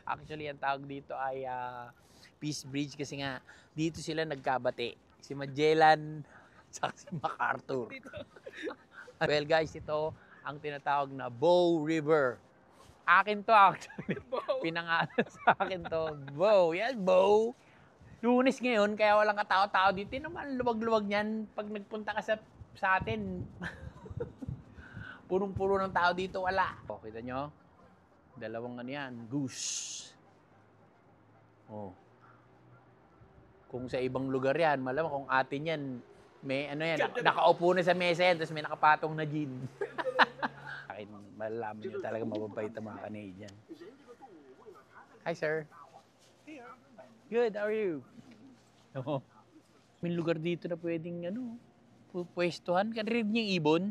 Actually, ang tawag dito ay Peace Bridge kasi nga dito sila nagkabati. Si Magellan at si MacArthur. Well guys, ito ang tinatawag na Bow River. Akin to actually. Pinangalan sa akin to. Bow. Yes, Bow. Lunes ngayon, kaya walang katao-tao dito. Naman luwag-luwag niyan pag nagpunta ka sa atin. Punong-puno ng tao dito, wala. O, kita nyo? Dalawang ano yan, goose. Oh. Kung sa ibang lugar yan, malamang kung atin yan, may ano yan, nakaupo na sa mesa yan, tapos may nakapatong na gin. Akin, malalaman nyo talaga mababait ang mga Canadian. Hi, sir. Good, how are you? Oh. May lugar dito na pwedeng, pwestuhan. Kanarinig niyo yung ibon?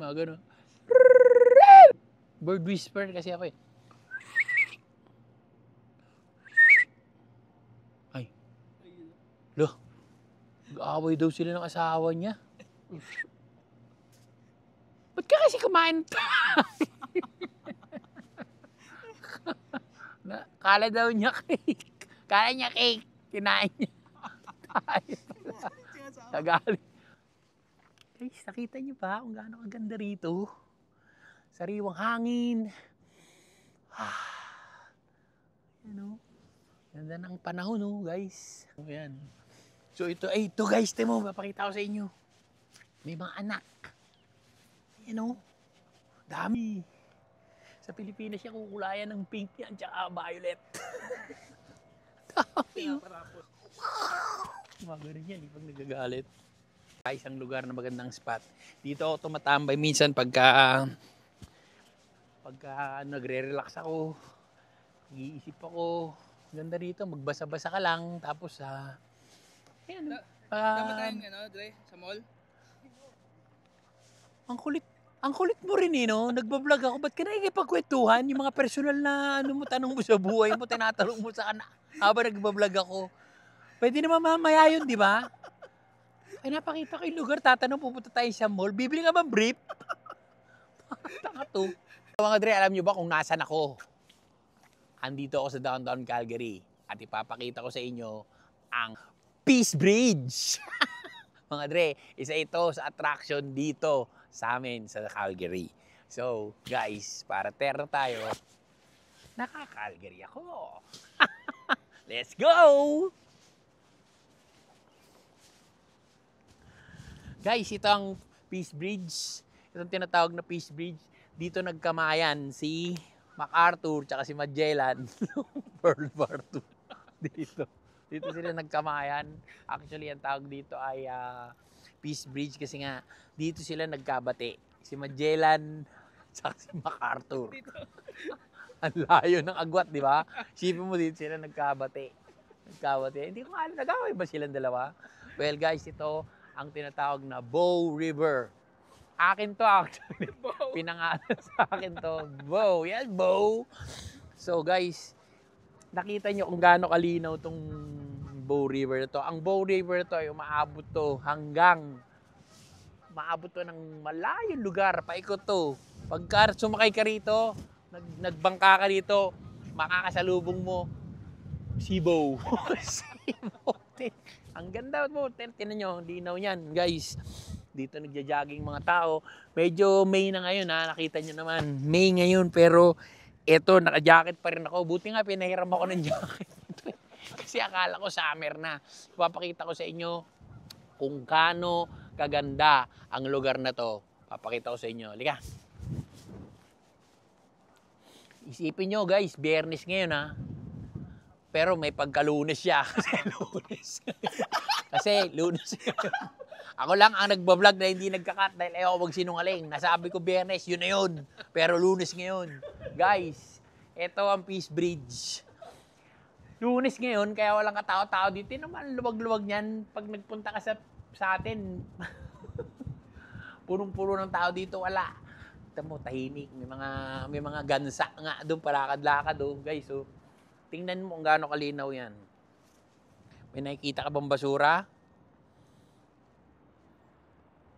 Mga gano'n. Bird whisper kasi ako eh. Ay. Loh. Gaaway daw sila ng asawa niya. Ba't ka kasi kumain? Kala daw niya cake. Kala niya cake. Kinain niya. Nagalit. Guys, nakita niyo ba kung gaano kaganda rito? Sariwang hangin. Ganda ng panahon, guys. Ayan. So ito guys, temo, papakita ko sa inyo. May mga anak. Ayan, dami. Sa Pilipinas siya kukulayan ng pink yan, tsaka violet. Dami, mga ganun yan, pag nagagalit. Isang lugar na magandang spot. Dito ako tumatambay minsan pagka nagre-relax ako, nag-iisip ako. Ganda rito, magbasa-basa ka lang, tapos ayan. Tama tayong Dre, sa mall? Ang kulit mo rin nagbablog ako, ba't ka nakikipagkwentuhan? Yung mga personal na tanong mo sa buhay mo, tinatanong mo sa anak habang nagbablog ako. Pwede naman mamaya yun, di ba? Ay, napakita ko yung lugar, tatanong, pupunta tayo sa mall, bibili ka bang brief? Taka to. Mga Dre, alam nyo ba kung nasan ako? Andito ako sa downtown Calgary at ipapakita ko sa inyo ang Peace Bridge. Mga Dre, isa ito sa attraction dito sa amin sa Calgary. So, guys, para terno tayo, naka-Calgary ako. Let's go! Guys, ito ang Peace Bridge. Itong tinatawag na Peace Bridge. Dito nagkamayan si MacArthur tsaka si Magellan. World War II. Dito sila nagkamayan. Actually, ang tawag dito ay Peace Bridge kasi nga dito sila nagkabati. Si Magellan tsaka si MacArthur. Ang layo ng agwat, di ba? Sipin mo dito sila nagkabati. Hindi ko alam, nag-away ba silang dalawa? Well guys, ito ang tinatawag na Bow River. Akin to actually. Pinangalan sa akin to. Bow. Yes, Bow. So guys, nakita nyo kung gaano kalinaw tong Bow River na to. Ang Bow River to ay umaabot to ng malayong lugar. Paikot to. Pagka sumakay ka rito, nagbangka ka dito, makakasalubong mo si Bow. Ang ganda mo, tinan nyo, linaw yan, guys. Dito nagja-jogging mga tao. Medyo May na ngayon, nakita nyo naman. May ngayon, pero eto, naka-jacket pa rin ako. Buti nga, pinahiram ako ng jacket. Kasi akala ko summer na. Papakita ko sa inyo kung gaano kaganda ang lugar na to. Papakita ko sa inyo. Halika. Isipin nyo, guys, Biyernes ngayon, Pero may pagka-Lunes siya. Kasi Lunes. Ako lang ang nagbablog na hindi nagka-cut dahil ayaw magsinungaling. Nasabi ko Biyernes, yun na yun. Pero Lunes ngayon. Guys, ito ang Peace Bridge. Lunes ngayon, kaya walang katao-tao dito. Naman luwag-luwag niyan pag nagpunta ka sa atin. Punong-puno ng tao dito, wala. Ito mo, tahimik. May mga gansa nga doon, palakad-lakad. Guys, tingnan mo kung gaano kalinaw yan. May nakikita ka bang basura?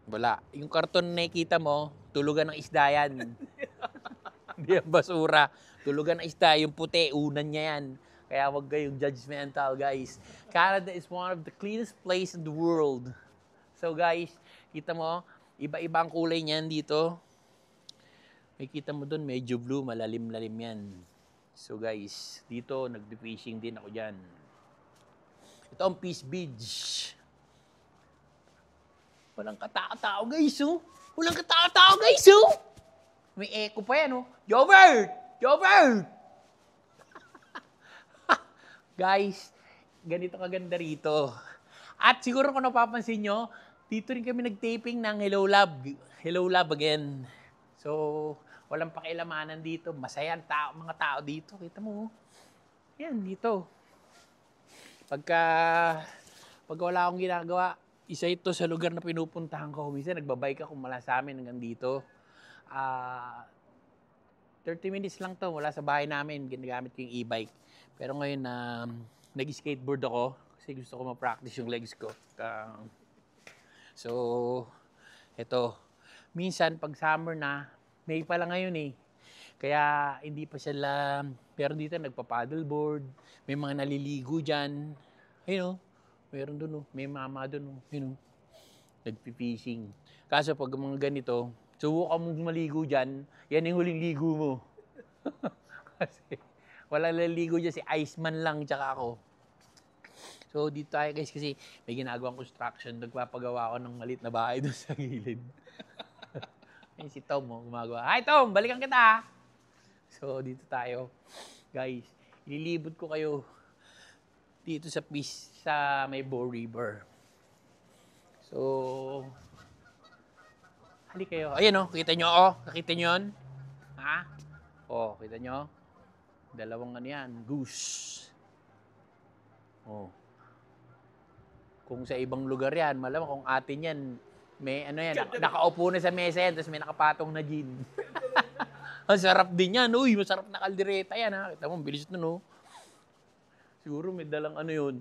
Wala. Yung karton na nakikita mo, tulugan ng isda yan. Hindi yan basura. Tulugan ng isda, yung puti, unan niya yan. Kaya wag kayong judgmental, guys. Canada is one of the cleanest place in the world. So guys, kita mo, iba-iba ang kulay niyan dito. May kita mo dun, medyo blue, malalim-lalim yan. So guys, dito, nag-fishing din ako dyan. Ito ang Peace Beach. Walang katao-tao, guys, oh. Walang katao-tao, guys, oh. May echo pa yan, oh. Jobert! Jobert! Guys, ganito kaganda rito. At siguro kung napapansin nyo, dito rin kami nag-taping ng Hello Love. Hello Love again. So, walang pakialamanan dito. Masaya ang tao, mga tao dito. Kita mo, yan, dito. Pagka wala akong ginagawa, isa ito sa lugar na pinupuntahan ko. Minsan nagbabike ako mula sa amin hanggang dito. 30 minutes lang to, wala sa bahay namin. Ginagamit ko yung e-bike. Pero ngayon nag-skateboard ako kasi gusto ko ma-practice yung legs ko. So, ito. Minsan, pag summer na, May pa lang ngayon eh. Kaya hindi pa sila, pero dito nagpa-paddleboard, may mga naliligo dyan. Ayun o, meron dun o, may mama dun o, yun o, nagpi-fishing. Kaso pag mga ganito, subukan mong maligo dyan, yan yung huling ligo mo. Kasi wala naliligo dyan, si Iceman lang tsaka ako. So dito tayo guys kasi may ginagawang construction, nagpapagawa ako ng maliit na bahay doon sa gilid. Ay, si Tom mo, gumagawa. Hi Tom, balikan kita. So dito tayo. Guys, ililibot ko kayo dito sa may Bow River. So hali kayo. Ayan o, kita nyo o. Nakita nyo yun? Ha? O, kita nyo? Dalawang ano yan, goose. O. Kung sa ibang lugar yan, malamang kung atin yan, may ano yan, nakaupo na sa mesa yan, tapos may nakapatong na gin. Ang sarap din yan. Uy, masarap na kaldereta yan ha. Kita mo, bilis nun o. Siguro may dalang ano yun,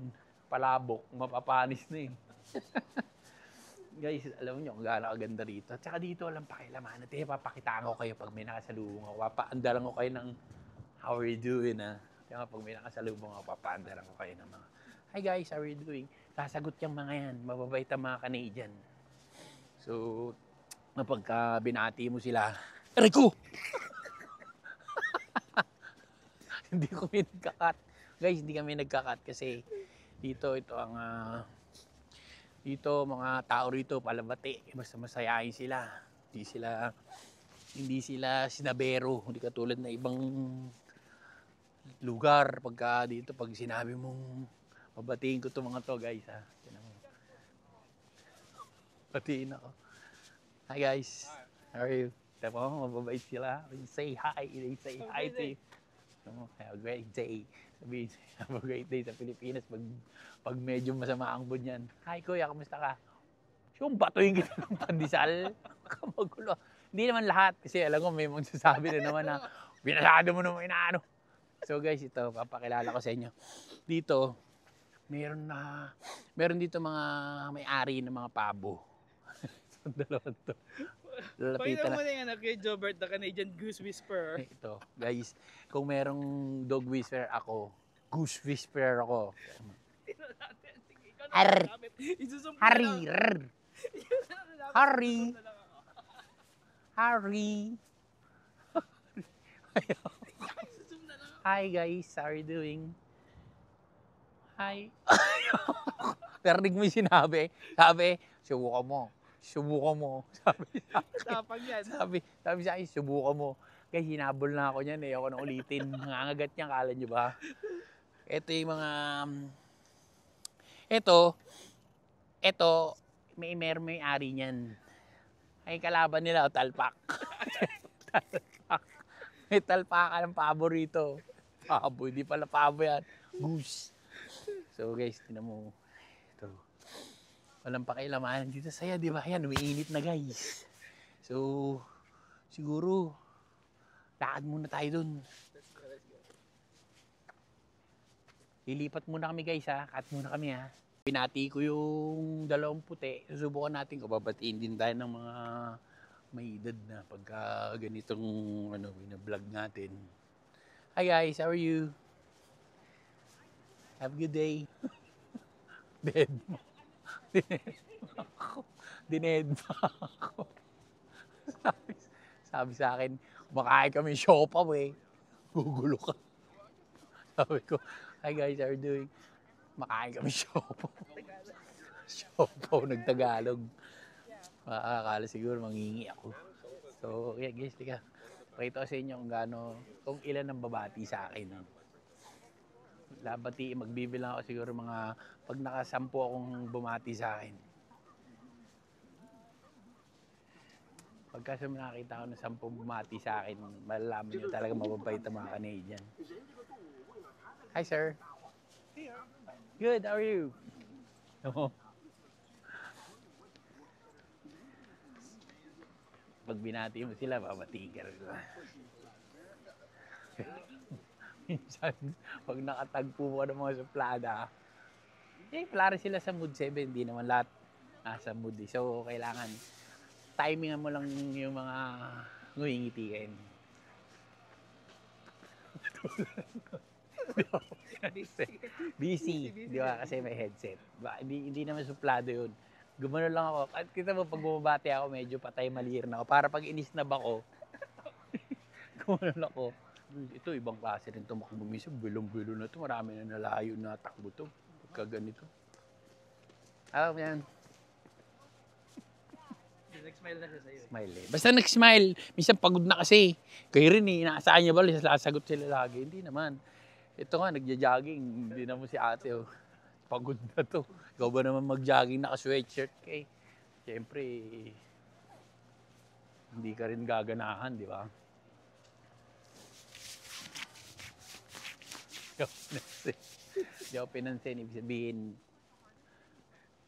palabok, mapapanis na eh. Guys, alam niyo kung gaano kaganda rito. At saka dito, walang pakialaman. At papakitaan ko kayo pag may nakasalubong ako. Papaandaran ko kayo ng how are you doing, ha? Kaya pag may nakasalubong ako, papaandaran ko kayo ng mga, hi guys, how are you doing? Sasagot yung mga yan. Mababait ang mga Canadian. So, mapagka binati mo sila, Rico! Hindi kami nagka-cut. Guys, hindi kami nagka-cut kasi dito, ito ang dito mga tao rito palabati, basta masayahin sila. Hindi sila sinabero, hindi katulad na ibang lugar pagka dito pag sinabi mong babatiin ko to mga to guys ha. Batiin ako. Hi guys. How are you? Tama, mababait sila. Say hi. They say hi to you. Have a great day. Sabihin, have a great day sa Pilipinas pag medyo masama ang mood niyan. Hi kuya, kamusta ka? Yung batuin kita ng pandesal. Kamagulo. Hindi naman lahat kasi alam ko may magsasabi na naman na binasado mo naman inaano. So guys, ito papakilala ko sa inyo. Dito meron dito mga may-ari ng mga pabo. So dalawang to. Pakita mo na yung anak kay Jobert, the Canadian Goose Whisperer. Ito, guys, kung merong dog whisperer ako, goose whisperer ako. Arr! Harry! Harry! Harry! Hi guys, how are you doing? Hi! Narinig mo yung sinabi? Sabi, subukan mo. Subukan mo. Sabi sa akin, subukan mo. Kaya hinabol na ako niyan eh. Ako na ulitin. Nangangagat niya, kala niyo ba? Ito yung mga... Ito, may ari niyan. Ay kalaban nila, talpak. Talpak. May talpakan ng pabo rito. Pabo, hindi pala pabo yan. Goose. So guys, tinan mo. Ito. Walang pakialaman dito saya, di ba? Yan, umiinit na guys. So, siguro, lakad muna tayo dun. Lilipat muna kami guys ha. Cut muna kami ha. Pinati ko yung dalawang puti. Susubukan natin kung babatiin din tayo ng may edad na pagka ganitong ano, bina-vlog natin. Hi guys, how are you? Have a good day. Dead mo. Dined mo ako. Dined mo ako. Sabi, sabi sa akin, kumakain kami siopaw eh. Gugulo ka. Sabi ko, hi guys, how are you doing? Makain kami siopaw. Siopaw, nagtagalog. Akala siguro mangingi ako. So, yeah guys, tika. Pakita ko sa inyo kung ilan ang babati sa akin. Labati, magbibilang ako siguro mga, pag nakasampu akong bumati sa akin. Pagka nakakita ko na 10 bumati sa akin, malalaman nyo talaga mababait ang mga Canadian. Hi sir. Good, how are you? Pag binati mo sila, babatiin ka rin. Minsan, pag nakatagpo mo ng mga suplada, klaro sila sa mood 7, hindi naman lahat nasa mood. So, kailangan timingan mo lang yung mga ngumingitikin. Busy, di ba? Kasi may headset. Hindi naman suplado yun. Gumano lang ako. At kita mo, pag bumabati ako, medyo patay malir na ako. Para pag inisnab ako, gumano lang ako. Ito, ibang klase rin tumakbo. Minsan, bilong-bilo na ito. Marami na nalayo na takbo ito. Pagka ganito. Alam yan. Nag-smile na siya sa'yo. Smile eh. Basta nag-smile. Minsan pagod na kasi. Kayo rin eh. Inaasahan niya ba? Sasagot sila lagi. Hindi naman. Ito nga, nagja-jogging. Hindi naman si ate. Oh. Pagod na to. Ikaw ba naman mag-jogging naka-sweatshirt? Okay. Siyempre, hindi ka rin gaganahan, di ba? Hindi ako pinansin. Ibig sabihin,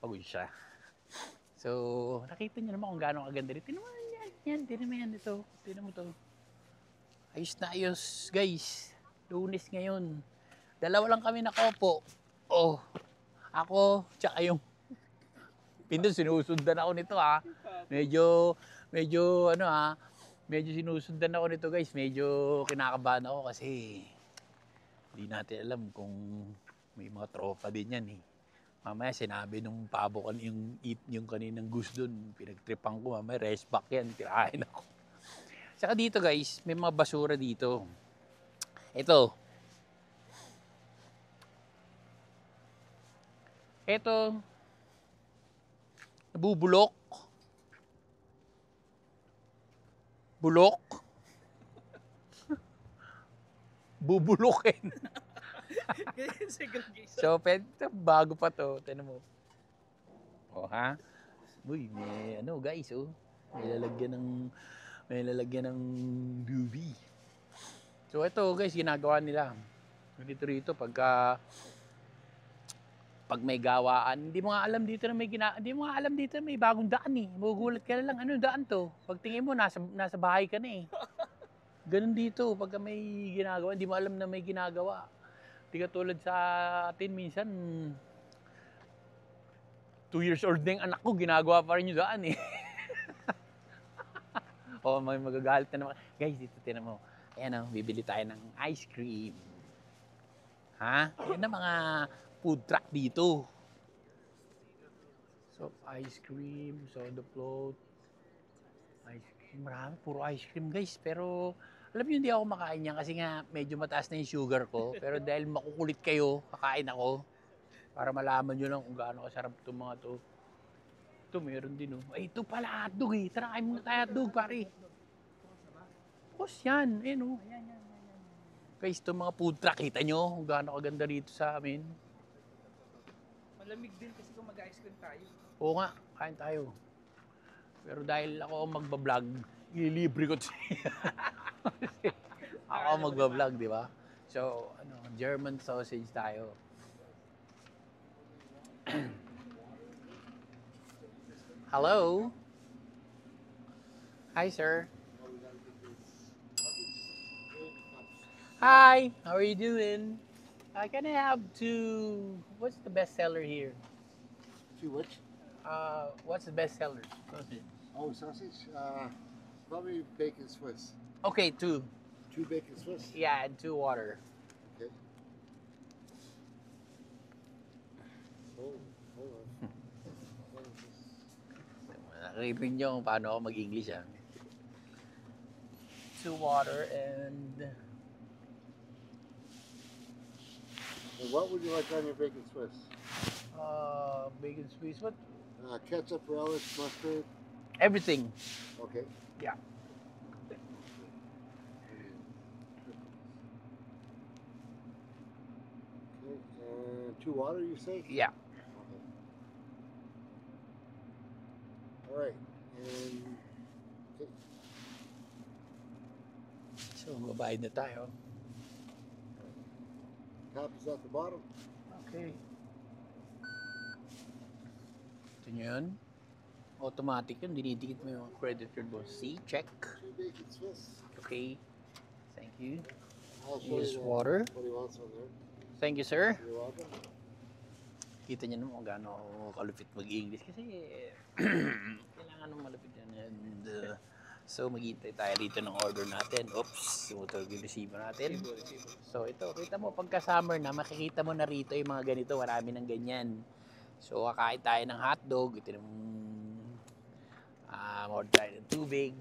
pagod siya. So, nakita niyo naman kung gaano kaganda rin. Tinan mo yan. Tinan mo yan ito. Tinan mo to. Ayos na ayos, guys. Lunes ngayon. 2 lang kami nakaupo. Oh, ako, tsaka yung Pindon, sinusundan ako nito ha. Medyo sinusundan ako nito guys. Medyo kinakabahan ako kasi hindi natin alam kung may mga tropa din yan eh. Mamaya sinabi nung pabo kan yung kaninang goose doon, pinagtripan ko, mamaya rest back yan, tirahin ako. Saka dito guys, may mga basura dito. Ito, nabubulok. Bulok. Bubulokin. So, bago pa to. Tignan mo. Oh, ha? Uy, may guys, oh. May lalagyan ng doobie. So, ito guys, ginagawa nila. Dito rito, pag may gawaan, hindi mo nga alam dito na may bagong daan eh. Magugulat ka na lang, ano daan to? Pag tingin mo, nasa bahay ka na eh. Ganun dito, pag may ginagawa, hindi mo alam na may ginagawa. Di ka tulad sa atin minsan, 2 years old na yung anak ko, ginagawa pa rin yung daan eh. O, may magagalit na naman. Guys, dito tinan mo. Ayan o, bibili tayo ng ice cream. Ha? Yan na mga food truck dito. So, ice cream, soda float, ice cream. Marami, puro ice cream guys. Pero, alam niyo hindi ako makain yan kasi nga medyo mataas na yung sugar ko. Pero dahil makukulit kayo, kakain ako. Para malaman nyo lang kung gaano kasarap itong mga to. Ito, meron din oh. Ay, ito pala hotdog eh. Tara, kain muna tayo hotdog, pare. Tapos yan, ayun oh. Guys, itong mga food truck, kita nyo kung gaano kaganda rito sa amin. Malamig din kasi kung mag-ice cream tayo. Oo nga, kain tayo. Pero dahil ako ang magbablog, ililibre ko siya. Ako ang magbablog, di ba? So, German sausage tayo. Hello? Hi, sir. Hi, how are you doing? Can I have what's the best seller here? Two what? What's the best seller? Oh, sausage. Probably bacon Swiss. Okay, 2. 2 bacon Swiss. Yeah, and 2 water. Okay. Hold on. What is this? Nakipin nyo kung paano ako mag-English, ah. 2 water and... And what would you like on your bacon Swiss? Bacon Swiss, what? Ketchup, relish, mustard. Everything. Okay. Yeah. Okay. And 2 water, you say? Yeah. Okay. All right. And okay. So, babayad na tayo. Tap is at the bottom. Okay. Ito nyo yun. Automatic yun. Dinidikit mo yung credit card mo. See? Check. 2 bacon Swiss. Okay. Thank you. I'll show Use you water. what he wants on there. Thank you, sir. You're welcome. Kita nyo naman kung gaano ako kalupit mag-English. Kasi kailangan nung malupit yan. And, so, maghihintay tayo rito ng order natin. Oops, sumutog yung receiver natin. So, ito, kita mo, pagka summer na, makikita mo na rito yung mga ganito. Marami ng ganyan. So, kakain tayo ng hotdog. Ito yung order tayo ng tubig.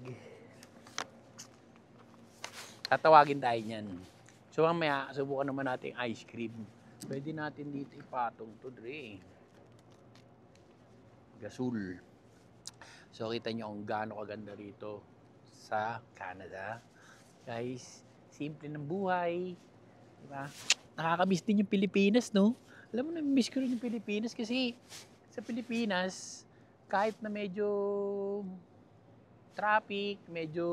Tatawagin tayo niyan. So, mamaya, subukan naman natin yung ice cream. Pwede natin dito ipatong to, Dre. Gasol. So, kita nyo kung gaano kaganda rito sa Canada. Guys, simple ng buhay. Diba? Nakakamiss din yung Pilipinas, no? Alam mo, na-miss ko rin yung Pilipinas kasi sa Pilipinas, kahit na medyo traffic, medyo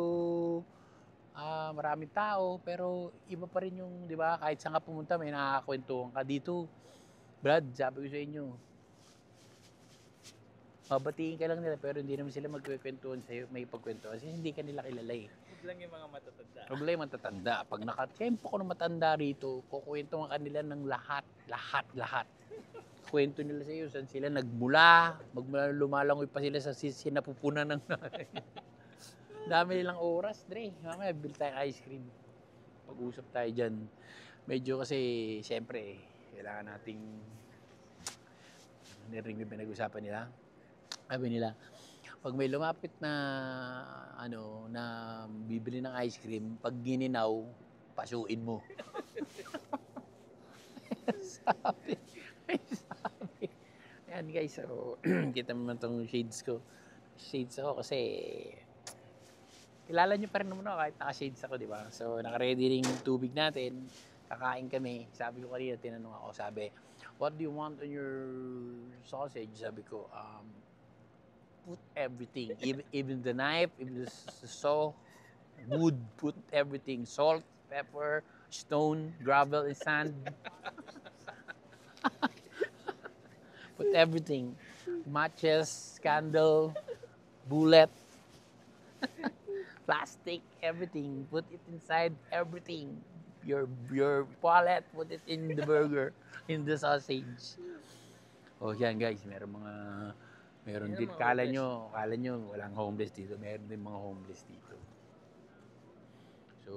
maraming tao, pero iba pa rin yung, di ba, kahit saan ka pumunta, may nakakakwentuhan ka dito. Brad, sabi ko sa inyo, mabatiin ka lang nila, pero hindi naman sila magkikwentuhan sa'yo, may pagkwentuhan, kasi hindi ka nila kilala eh. Huwag lang yung mga matatanda. Huwag lang yung matatanda. Pag nakatsyempo ko ng matanda rito, kukwento ka kanila ng lahat. Kwento nila sa iyo, saan sila nagmula, lumalangoy pa sila sa sinapupunan ng dami nilang oras, Dre. Mamaya, bil tayo ice cream. Pag-usap tayo dyan. Medyo kasi, siyempre, kailangan nating narinig yung pinag-usapan nila. Sabi nila, pag may lumapit na, na bibili ng ice cream, pag gininaw, pasuin mo. sabi. Ayan guys, so, kita mo naman itong shades ko. Shades ako kasi, kilala nyo pa rin naman ako kahit naka-shades ako, di ba? So, naka-ready rin yung tubig natin. Kakain kami. Sabi ko kanina, tinanong ako, sabi, what do you want on your sausage? Sabi ko, put everything. Even the knife, even the saw, wood, put everything. Salt, pepper, stone, gravel, and sand. Put everything. Matches, candle, bullet, plastic, everything. Put it inside everything. Your wallet, put it in the burger, in the sausage. Oh, yan guys, meron din. Kala nyo, walang homeless dito. Meron din mga homeless dito. So,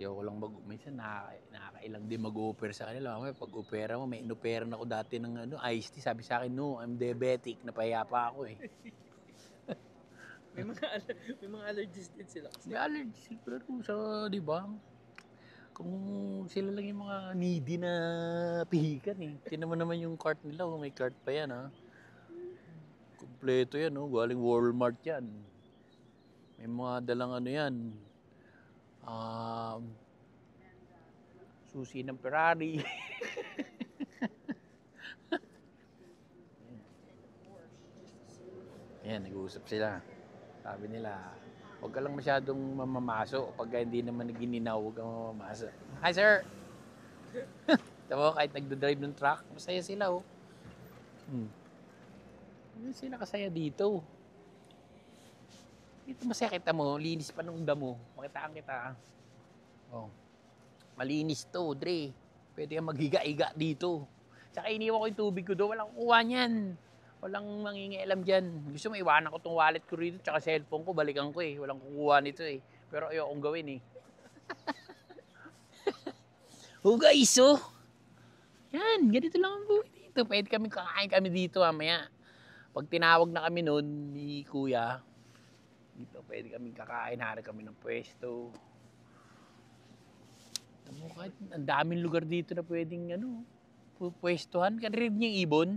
ko lang minsan nakakailang din mag-offer sa kanila. Pag-opera mo, may inopera na ako dati ng iced tea. Sabi sa akin, no, I'm diabetic. Napahiya pa ako eh. may mga allergies din sila. May allergies sila sa, di ba? Kung sila lang yung mga needy na pihikan eh. Tingnan mo naman yung cart nila. May cart pa yan ha. Kompleto yan. Galing Walmart yan. May mga dalang yan. Susi ng Ferrari. Ayan, nag-uusap sila. Sabi nila, huwag ka lang masyadong mamamaso. Pag hindi naman nagininaw, huwag kang mamamaso. Hi, sir! Tama, kahit nagdadrive ng truck, masaya sila, oh. Hindi sila kasaya dito. Dito masaya kita mo, linis pa ng damo. Makitaan kita. Oh. Malinis to, Dre. Pwede kang maghiga-higa dito. Tsaka iniwan ko yung tubig ko doon, walang kuha niyan. Walang mangingialam dyan. Gusto mo, iwanan ko tong wallet ko rito, tsaka cellphone ko, balikan ko eh. Walang kukuha nito eh. Pero ayokong gawin eh. Oh guys, oh. Yan, ganito lang ang buhay dito. Pwede kami kakain kami dito mamaya. Pag tinawag na kami noon ni Kuya, dito pwede kami kakain, harap kami ng pwesto. Kahit ang daming lugar dito na pwedeng ano, pwestuhan. Karinig niyo yung ibon?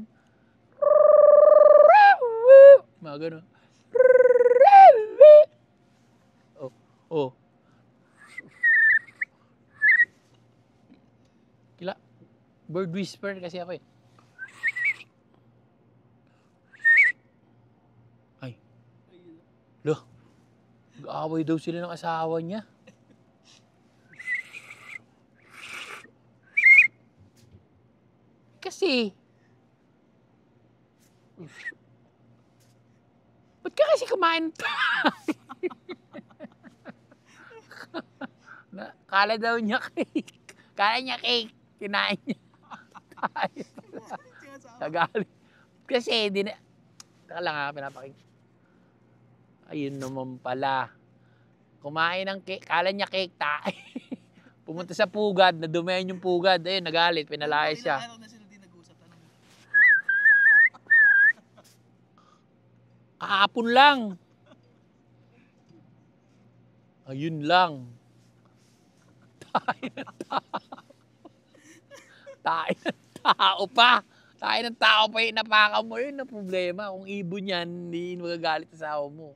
Mga gano'n. Oh, oh. Kila, bird whisper kasi ako eh. Ay. Loh. Nag-aaway daw sila ng asawa niya. Kasi, ba't ka kasi kumain? Kala daw niya cake. Kala niya cake. Kinain niya. Kagalit. Kasi, taka lang ha, pinapaking. Ayun naman pala. Kumain ng cake. Kala niya cake. Pumunta sa pugad. Nadumayan yung pugad. Ayun, nagalit. Pinalayas siya. Kahapon lang. Ayun lang. Tayo ng tao. Tayo ng tao pa. Tayo ng tao pa yung napakan mo. Yun na problema. Kung ibon yan, hindi magagalit sa asawa mo.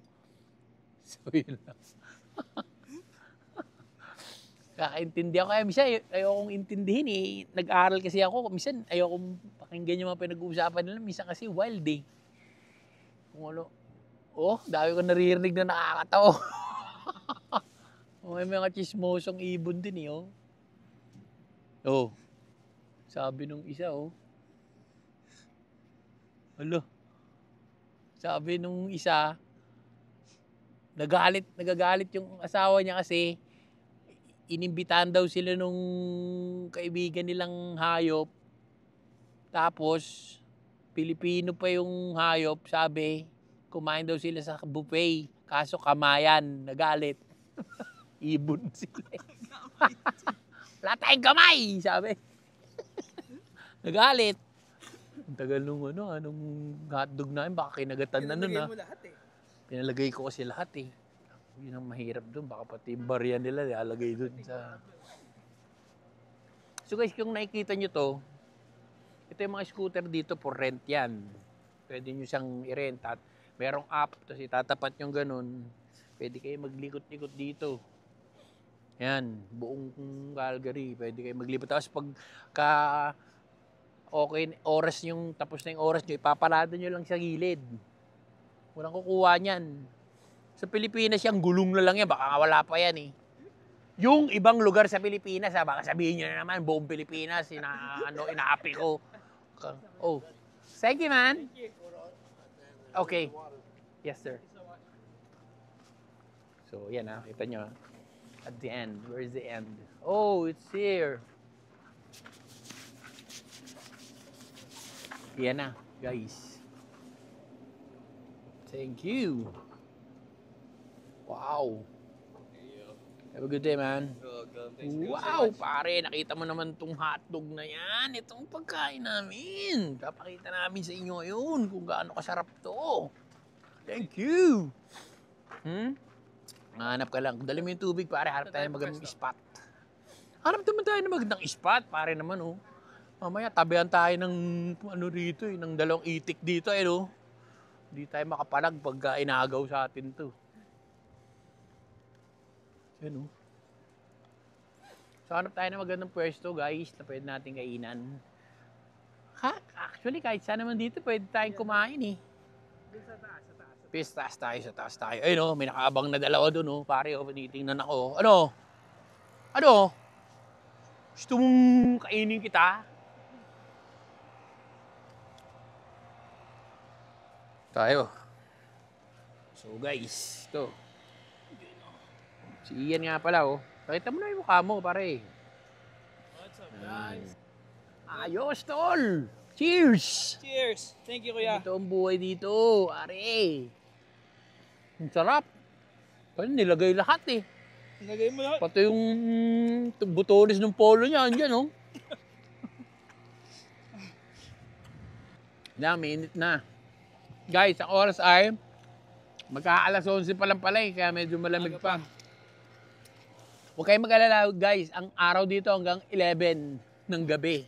So yun lang. Kakaintindi ako. Kaya minsan ayokong intindihin eh. Nag-aaral kasi ako. Minsan ayokong pakinggan yung mga pinag-uusapan nila. Minsan kasi wild eh. Kung ano. Oh, dami ko naririnig na nakakatawa. May mga chismosong ibon din eh, oh. Oh. Sabi nung isa, oh. Alo. Sabi nung isa, nagagalit yung asawa niya kasi inimbitahan daw sila nung kaibigan nilang hayop. Tapos, Pilipino pa yung hayop, sabi, kumain daw sila sa buffet. Kaso kamayan, nagalit. Ibon sila. Wala tayong kamay, sabi. Nagalit. Ang tagal nung ano, anong hotdog namin, baka kinagatan na nun ha. Pinalagay mo lahat eh. Pinalagay ko kasi lahat eh. Yun ang mahirap dun, baka pati yung barya nila ilalagay dun sa... So guys, kung nakikita nyo to, ito yung mga scooter dito for rent yan. Pwede nyo siyang i-rent at merong app, tapos itatapat yung ganun. Pwede kayo maglikot-likot dito. Yan, buong Calgary, pwede kayo maglipot. Tapos pagka okay, oras yung, tapos na yung oras nyo, ipaparada nyo lang sa gilid. Walang kukuha niyan. Sa Pilipinas, yung gulong na lang yan, baka wala pa yan eh. Yung ibang lugar sa Pilipinas, baka sabihin nyo na naman, buong Pilipinas, inaapi ko. Oh, thank you man. Okay. Yes, sir. So, yan ha. Kita nyo ha. At the end. Where's the end? Oh, it's here. Yan na, guys. Thank you. Wow. Have a good day, man. Wow, pare. Nakita mo naman tong hotdog na yan. Itong pagkain namin. Papakita namin sa inyo ngayon kung gaano kasarap to. Thank you. Hanap ka lang. Dali mo yung tubig, pare. Hanap tayo ng magandang spot. Hanap naman tayo ng magandang spot, pare naman, oh. Mamaya, tabihan tayo ng ano rito, ng dalawang itik dito, no? Hindi tayo makapalag pagka inagaw sa atin to. Yan, oh. So, hanap tayo ng magandang pwesto, guys, na pwede natin kainan. Actually, kahit saan naman dito, pwede tayong kumain, eh. Sa taas tayo. Ayun, oh, may nakaabang na dalawa doon, oh. Pare, oh, tinitingnan ako. Ano? Gusto mong kainin kita? Tayo. So, guys, ito. Si Ian nga pala, oh. Pakita mo na yung mukha mo, pare. What's up, guys? Ayos, tol! Cheers! Cheers! Thank you, kuya. Ito ang buhay dito, are. Ang sarap. Kaya nilagay lahat eh. Nagay mo lahat. Pati yung butones ng polo niya, andyan oh. Minute na. Guys, ang oras ay magka-alas 11 pa lang pala eh, kaya medyo malamig pa. Huwag kayong mag-alala guys, ang araw dito hanggang 11 ng gabi.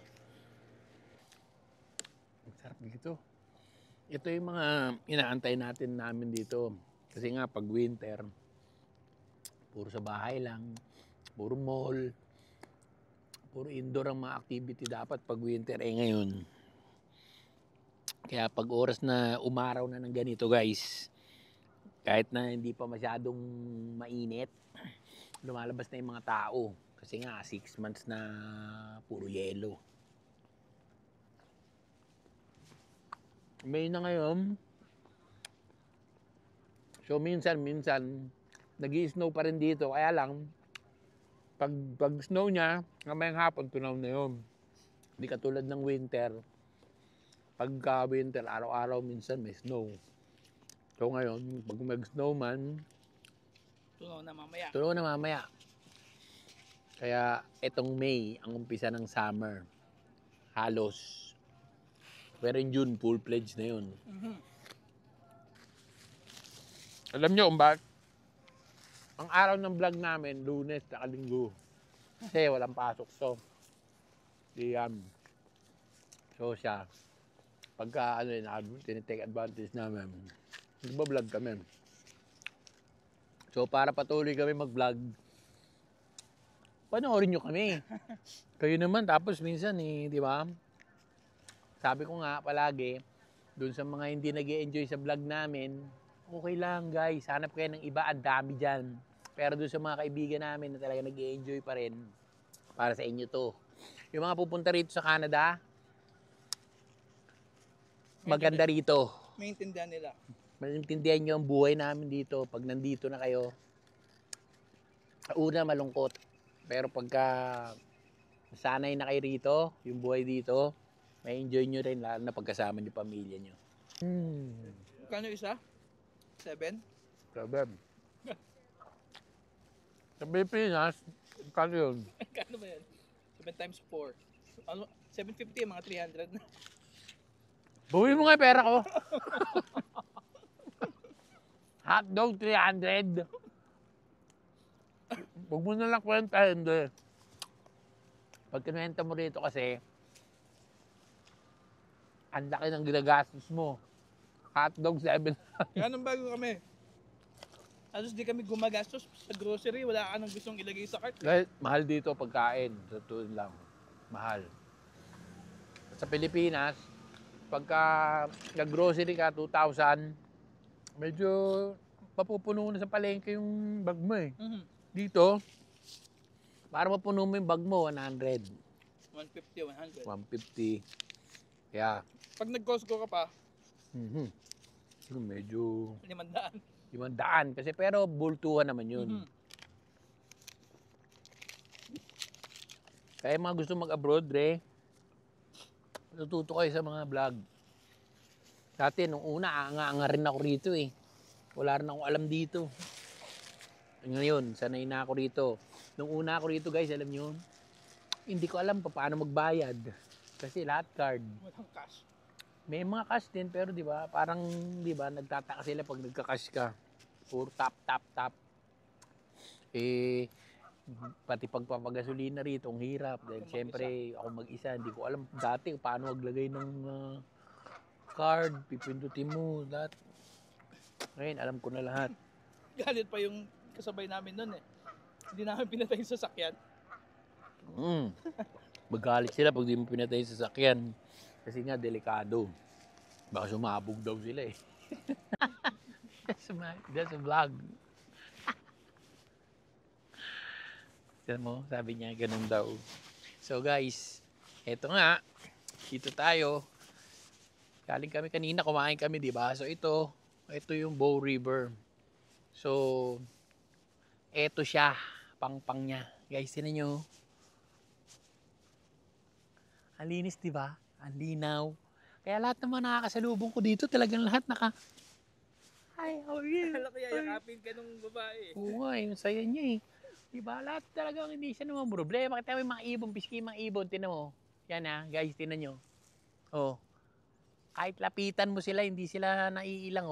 Ang sarap dito. Ito yung mga inaantay namin dito. Kasi nga pag winter, puro sa bahay lang, puro mall, puro indoor ang mga activity dapat pag winter. Ngayon, kaya pag oras na umaraw na ng ganito guys, kahit na hindi pa masyadong mainit, lumalabas na yung mga tao. Kasi nga, 6 months na puro yelo. May na ngayon. So minsan, nag-i-snow pa rin dito. Kaya lang, pag snow niya, ngamayang hapon, tunaw na yun. Hindi katulad ng winter. Pagka winter, araw-araw minsan may snow. So ngayon, pag mag-snow man, tunaw na mamaya. Kaya itong May, ang umpisa ng summer. Halos. Pero in June, full-fledged na yun. Alam nyo kung bakit? Ang araw ng vlog namin, Lunes at Linggo. Kasi walang pasok. So siya, pagka tinitake advantage namin, nagbablog kami. So para patuloy kami mag-vlog, panoorin nyo kami. Kayo naman, tapos minsan di ba? Sabi ko nga palagi, dun sa mga hindi nag-e-enjoy sa vlog namin, okay lang guys, hanap kayo ng iba, ang dami dyan. Pero dun sa mga kaibigan namin na talaga nag-e-enjoy pa rin, para sa inyo to. Yung mga pupunta rito sa Canada, maganda rito. Maintindihan nila. Maintindihan nyo ang buhay namin dito pag nandito na kayo. Una, malungkot. Pero pagka sanay na kayo rito, yung buhay dito, may enjoy nyo rin, lalo na pagkasama nyo pamilya nyo. Kano isa? 7? Sabem. Sa Pilipinas, kano yun? Kano ba yan? 7 times 4. Ano? 750, mga 300 na. Buwi mo nga yung pera ko. Hotdog 300. Huwag mo na lang kwenta, hindi. Pag kinuwenta mo rito kasi, ang laki ng ginagastos mo. Hotdog 7. Kaya nung bago kami, halos di kami gumagastos sa grocery, wala ka nang gustong ilagay sa cart. Dahil mahal dito pagkain. Sa tuwid lang. Mahal. Sa Pilipinas, pagka nag-grocery ka, 2,000, medyo mapupuno na sa palengke yung bag mo eh. Dito, para mapuno mo yung bag mo, 100. 150, 100. 150. Kaya, Pag nag-Costco ka pa, medyo 500. 500. Kasi pero bultuhan naman yun. Kaya mga gusto mag-abroad, natututo kayo sa mga vlog. Dati, nung una, anga rin ako rito eh. Wala rin akong alam dito. Ngayon, sanay na ako rito. Nung una ako rito guys, alam nyo, hindi ko alam paano magbayad. Kasi lahat card. Walang cash. May mga cash din, pero di ba, parang di ba, nagtataka sila pag nagka-cash ka. Puro tap. Pati pagpapagasolina rito, ang hirap. Dahil siyempre, ako mag-isa, hindi ko alam dati paano maglagay ng card, pipindutin mo, lahat. Ngayon, alam ko na lahat. Galit pa yung kasabay namin nun eh. Hindi namin pinatay yung sasakyan. Magalit sila pag di mo pinatay yung sasakyan. Kasi nga, delikado. Baka sumabog daw sila eh. That's a vlog. Mo, sabi niya, ganun daw. So guys, eto nga, dito tayo. Galing kami kanina, kumain kami, di ba? So ito yung Bow River. So, eto siya, pang niya. Guys, tinan nyo. Ang linis, di ba? Ang linaw. Kaya lahat ng mga nakakasalubong ko dito, talagang lahat Hi, how are you? Kala ko yayakapin ka nung babae. Oo nga, yung saya niya eh. Diba, lahat talagang hindi siya naman problema. Kita mo yung mga ibon, piski yung mga ibon, tinan mo. Yan guys, tinan nyo. Oh, kahit lapitan mo sila, hindi sila naiilang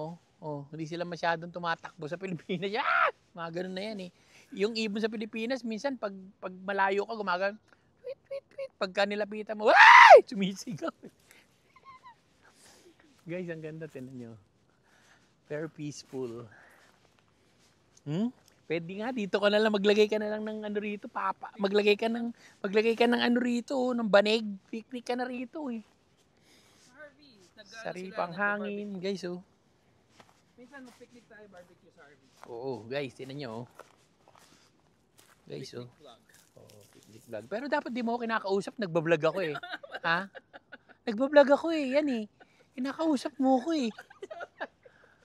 hindi sila masyadong tumatakbo sa Pilipinas. Mga ganun na yan eh. Yung ibon sa Pilipinas, minsan pag malayo ka, gumagano. Wait, wait, wait. Pagka nilapitan mo, sumisigaw. Guys, ang ganda, tinan nyo. Very peaceful. Pwede nga dito ka na lang maglagay ka na lang ng ano rito, papa. Maglagay ka ng ano rito, ng banig. Picnic ka na rito eh. Harvey, Saripang hangin, guys oh. Minsan mag-picnic tayo, barbecue sa Harvey. Oo, guys, tinan nyo oh. Guys oh. Vlog. Oo, picnic vlog. Pero dapat di mo ako kinakausap, nagbablog ako eh. Ha? Nagbablog ako eh, yan eh. Kinakausap mo ko eh.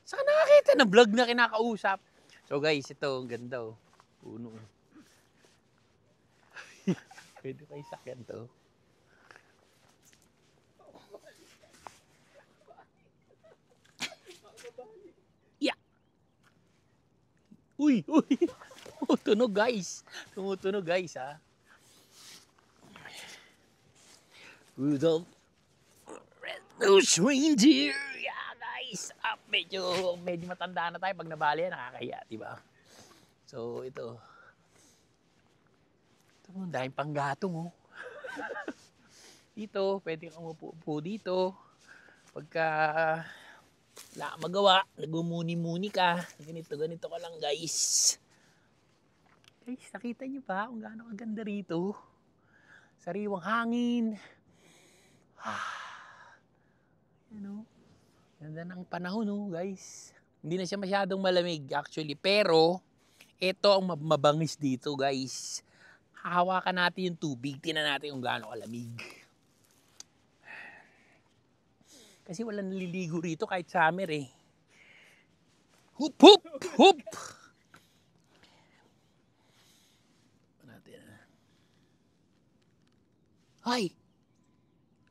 Saan nakakita ng vlog na kinakausap? So guys, ito, ang ganda oh. Puno. Pwede kayo sakyan to. Yeah. Uy, uy. Tumutunog guys. Tumutunog guys ha. Rudolph Red-Nosed Reindeer. Yeah guys. Medyo matanda na tayo pag nabali, nakakahiya, di ba? So ito. Ito mo, dahil panggatong oh. Dito, pwede kang umupo dito. Pagka wala kang magawa, nagmumuni-muni ka. Ganito ka lang guys. Guys, nakita niyo ba kung gaano kaganda rito? Sariwang hangin. Ano? Ganda ng panahon, no, guys. Hindi na siya masyadong malamig, actually. Pero, ito ang mabangis dito, guys. Hahawakan natin yung tubig. Tingnan natin kung gaano kalamig. Kasi walang naliligo rito kahit summer, eh. Hup, hup, hup! Ay!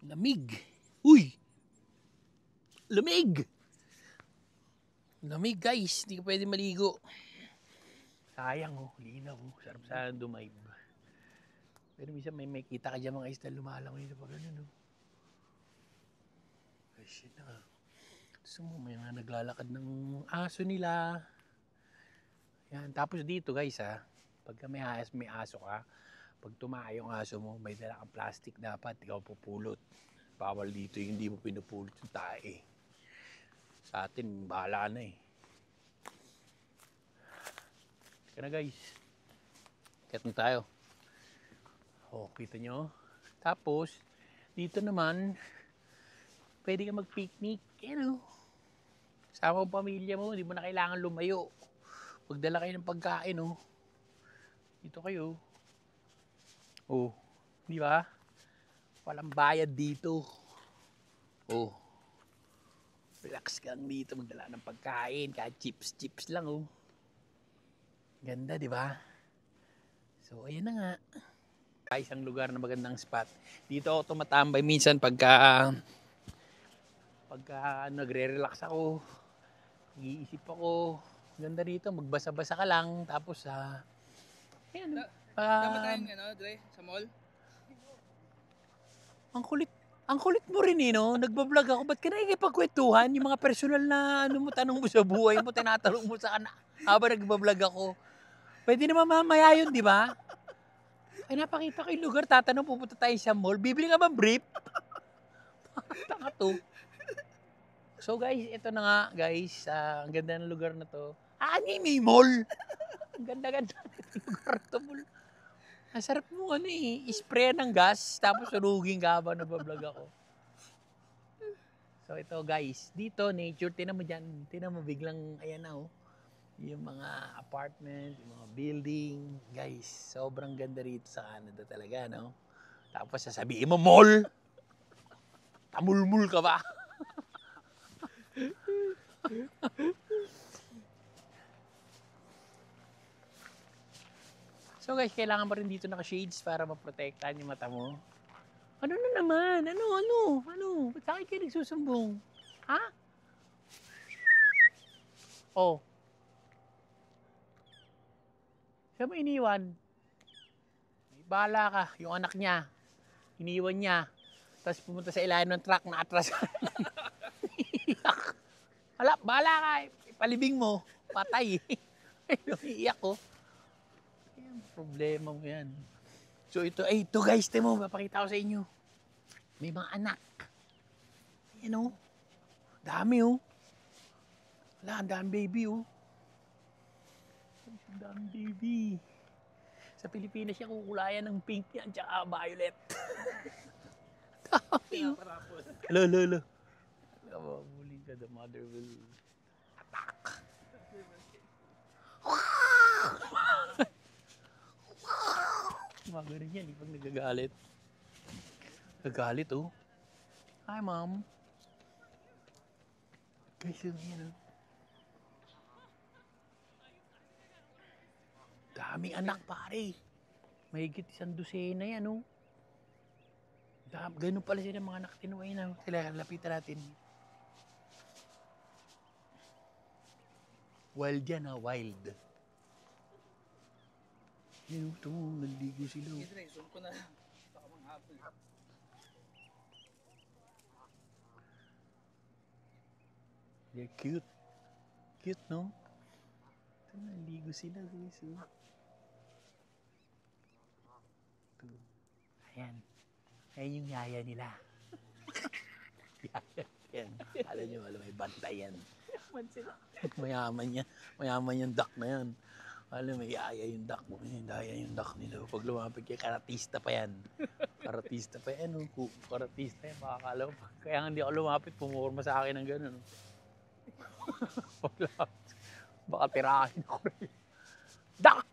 Lamig! Uy! Lamig! Lamig guys, hindi ka pwede maligo. Sayang oh, linaw oh. Sarap sana dumayb. Pero minsan may kita ka dyan mga isda lumalangoy na pag ganun oh. Ay shit na. Gusto mo, may mga naglalakad ng aso nila. Yan, tapos dito guys pagka may aso ka, pag tumayo yung aso mo, may dala kang plastic dapat, ikaw pupulot. Bawal dito yung hindi mo pinupulot yung tae. Sa atin, bahala na eh. Teka na guys. Kaya na tayo. Oh, kita nyo. Tapos, dito naman, pwede ka mag-picnic. Ano? Sama mo pamilya mo, hindi mo na kailangan lumayo. Pagdala kayo ng pagkain, oh. Dito kayo. Oh, di ba? Walang bayad dito. Oh. Relax kang dito, magdala ng pagkain, kahit chips lang oh. Ganda, di ba? So, ayan na nga. Isang lugar na magandang spot. Dito ako tumatambay minsan pagka nagre-relax ako. Nag-iisip ako. Ganda dito, magbasa-basa ka lang tapos ayan. Tama tayong Dre, sa mall. Ang kulit mo rin no? Nagbablog ako, ba't ka nakikipagkwentuhan? Yung mga personal na tanong mo sa buhay mo, tinatanong mo sa anak habang nagbablog ako. Pwede naman mamaya yun, di ba? Ay, napakita ko yung lugar, tatanong, pupunta tayo sa mall, bibili ka ba brief? Tanga to. So guys, ito na nga guys, ang ganda ng lugar na to. May mall! Ang ganda-ganda ng lugar to. Ang sarap mo spray ng gas, tapos surugin ka habang nagbablog ako. So ito guys, dito nature, tinan mo dyan, tinan mo biglang, ayan na oh. Yung mga apartment, yung mga building, guys, sobrang ganda rito sa Canada talaga, no? Tapos sasabihin mo, mall! Tamulmul ka ba? So guys, kailangan pa rin dito naka-shades para maprotektahan yung mata mo. Ano na naman? Ano? Ba't sa akin kayo nagsusumbong? Ha? Oh. Saan mo iniwan? May bahala ka. Yung anak niya. Iniwan niya. Tapos pumunta sa ilalim ng truck na atras. Iyak. Hala, bahala ka. Ipalibing mo. Patay. Iiyak ko. Yan, problema mo yan. So ito guys, temo, papakita ko sa inyo. May mga anak. Ayan o. Dami o. Wala, ang dami baby o. Ang dami baby. Sa Pilipinas siya kukulayan ng pink yan, tsaka violet. Dami o. Lo. Muli ka, the mother will attack. Mga ganun yan, pag nagagalit. Nagagalit, oh. Hi, mom. Guys, yun, oh. Daming anak, pare. Mahigit 100 yan, oh. Ganun pala sila mga anak tinuway na. Sila, lapitan natin. Wild yan, ha? Wild. Yan, ito, naligo sila. Zoom ko na. Baka manghabol. They're cute. Cute, no? Ito, naligo sila, guys. Oh. Ito. Ayan. Ayan yung yaya nila. Yaya. Yan. Alam nyo, may bantay yan. Mayaman yung duck na yan. Alam, may yaya yung duck mo. Daya yung duck nila. Pag lumapit kay karatista pa yan. Karatista pa yan. Karatista yan. Makakalaw. Kaya nga hindi ako lumapit. Pumorma sa akin ng gano'n. Baka tirahin ako rin. Duck!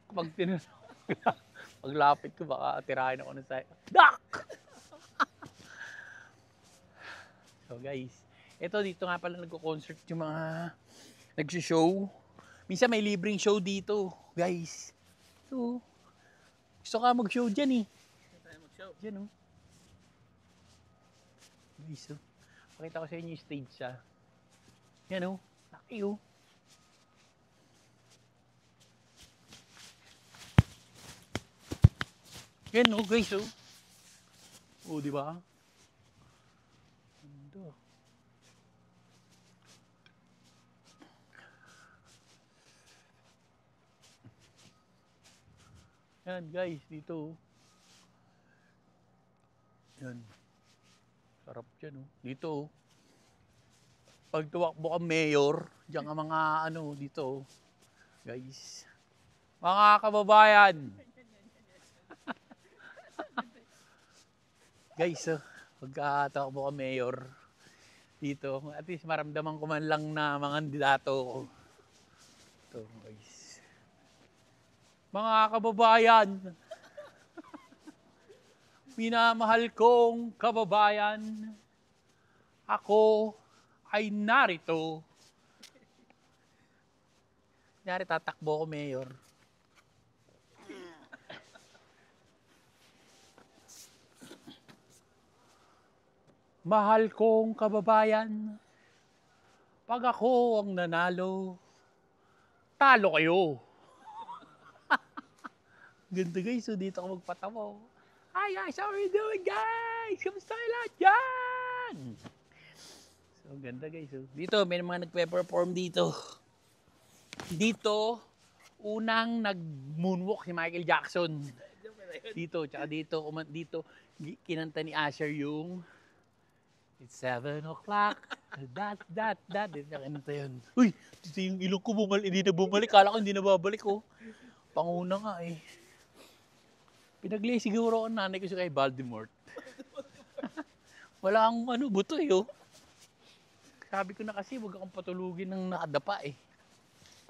Paglapit ko, baka tirahin ako ng sa'yo. Duck! So guys, ito dito nga pala nagko-concert yung mga nag-show. Minsan may libreng show dito, guys. So, gusto ka mag-show dyan eh. Dyan oh. Guys oh. Pakita ko sa inyo yung stage siya. Yan oh. Laki oh. Yan oh guys oh. Oh, di ba? Ganda. Yan guys, dito. Yan. Sarap dyan oh. Dito oh. Pag tuwakbo ka mayor, diyan ka mga ano dito oh. Guys. Mga kababayan. Guys, oh, pag tuwakbo ka mayor dito, at least maramdaman ko man lang na mga kandidato ko. Ito guys. Mga kababayan, minamahal kong kababayan, ako ay narito. Kunyari tatakbo ko mayor. Mahal kong kababayan, pag ako ang nanalo, talo kayo. Ganda guys, so dito ako magpatawa. Hi guys, how are you doing guys? Kamusta kayo lahat dyan? So ganda guys. So, dito may mga nagpe-perform dito. Dito, unang nag-moonwalk si Michael Jackson. Dito, tsaka dito kinanta ni Asher yung It's 7 o'clock. That. Dito niya kinanta yun. Uy, dito yung ilong ko hindi na bumalik. Kala ko hindi na babalik oh. Panguna nga eh. Pinaglay siguro ang nanay ko siya kay Voldemort. Wala kang buto eh oh. Sabi ko na kasi huwag akong patulugin ng nakadapa eh.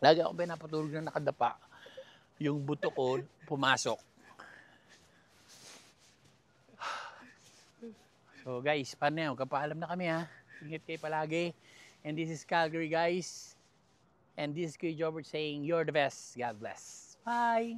Lagi akong pinapatulog ng nakadapa. Yung buto ko pumasok. So guys, paano yan? Magkapaalam na kami ha. Ingat kayo palagi. And this is Calgary guys. And this is Kuya Jobert saying, you're the best. God bless. Bye!